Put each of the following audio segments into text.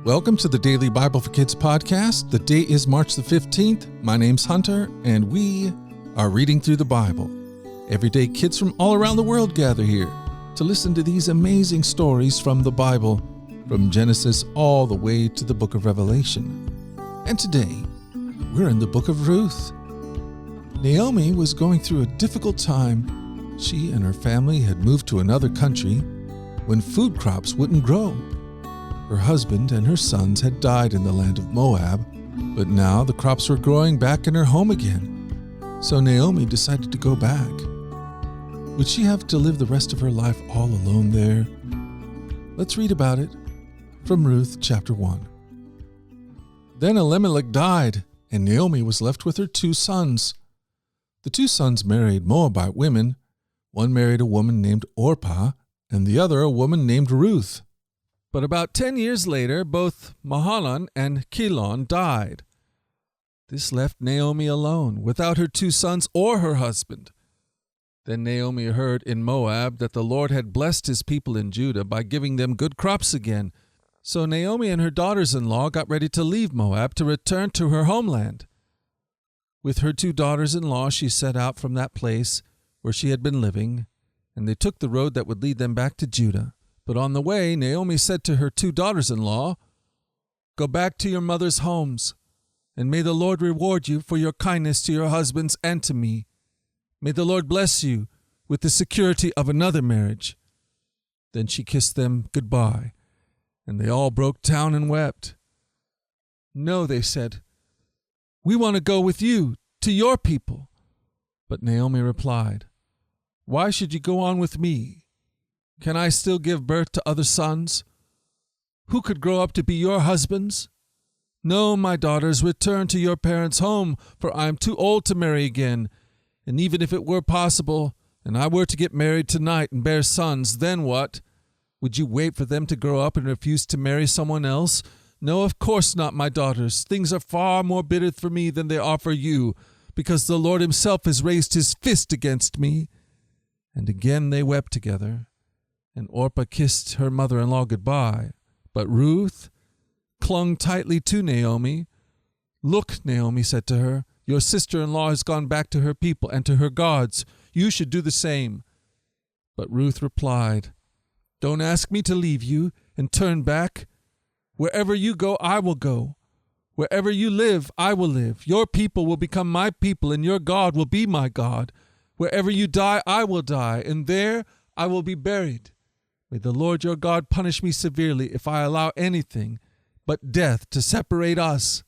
Welcome to the Daily Bible for Kids podcast. The date is March the 15th. My name's Hunter, and we are reading through the Bible. Every day, kids from all around the world gather here to listen to these amazing stories from the Bible, from Genesis all the way to the book of Revelation. And today, we're in the book of Ruth. Naomi was going through a difficult time. She and her family had moved to another country when food crops wouldn't grow. Her husband and her sons had died in the land of Moab, but now the crops were growing back in her home again. So Naomi decided to go back. Would she have to live the rest of her life all alone there? Let's read about it from Ruth chapter 1. Then Elimelech died, and Naomi was left with her 2 sons. The 2 sons married Moabite women. One married a woman named Orpah, and the other a woman named Ruth. But about 10 years later, both Mahlon and Chilion died. This left Naomi alone, without her 2 sons or her husband. Then Naomi heard in Moab that the Lord had blessed his people in Judah by giving them good crops again. So Naomi and her daughters-in-law got ready to leave Moab to return to her homeland. With her 2 daughters-in-law, she set out from that place where she had been living, and they took the road that would lead them back to Judah. But on the way, Naomi said to her 2 daughters-in-law, "Go back to your mother's homes, and may the Lord reward you for your kindness to your husbands and to me. May the Lord bless you with the security of another marriage." Then she kissed them goodbye, and they all broke down and wept. "No," they said, "we want to go with you to your people." But Naomi replied, "Why should you go on with me? Can I still give birth to other sons, who could grow up to be your husbands? No, my daughters, return to your parents' home, for I am too old to marry again. And even if it were possible, and I were to get married tonight and bear sons, then what? Would you wait for them to grow up and refuse to marry someone else? No, of course not, my daughters. Things are far more bitter for me than they are for you, because the Lord himself has raised his fist against me." And again they wept together. And Orpah kissed her mother-in-law goodbye. But Ruth clung tightly to Naomi. "Look," Naomi said to her, "your sister-in-law has gone back to her people and to her gods. You should do the same." But Ruth replied, "Don't ask me to leave you and turn back. Wherever you go, I will go. Wherever you live, I will live. Your people will become my people, and your God will be my God. Wherever you die, I will die, and there I will be buried. May the Lord your God punish me severely if I allow anything but death to separate us."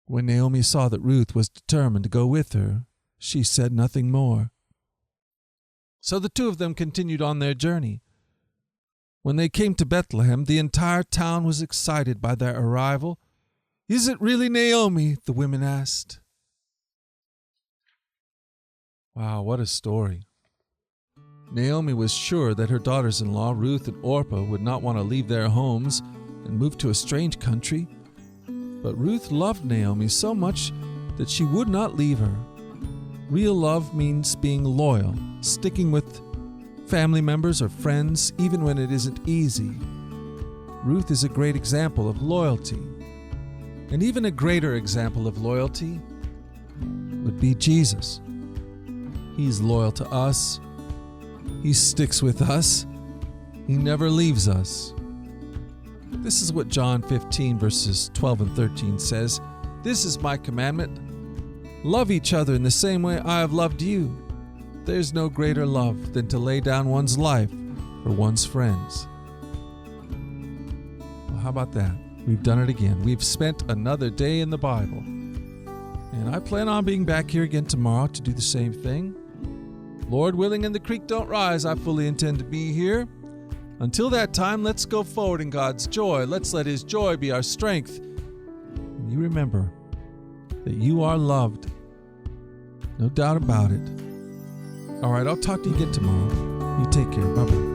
When Naomi saw that Ruth was determined to go with her, she said nothing more. So the 2 of them continued on their journey. When they came to Bethlehem, the entire town was excited by their arrival. "Is it really Naomi?" the women asked. Wow, what a story. Naomi was sure that her daughters-in-law, Ruth and Orpah, would not want to leave their homes and move to a strange country. But Ruth loved Naomi so much that she would not leave her. Real love means being loyal, sticking with family members or friends, even when it isn't easy. Ruth is a great example of loyalty. And even a greater example of loyalty would be Jesus. He's loyal to us. He sticks with us. He never leaves us. This is what John 15 verses 12 and 13 says. "This is my commandment. Love each other in the same way I have loved you. There's no greater love than to lay down one's life for one's friends." Well, how about that? We've done it again. We've spent another day in the Bible. And I plan on being back here again tomorrow to do the same thing. Lord willing and the creek don't rise, I fully intend to be here. Until that time, let's go forward in God's joy. Let's let his joy be our strength. And you remember that you are loved. No doubt about it. All right, I'll talk to you again tomorrow. You take care. Bye-bye.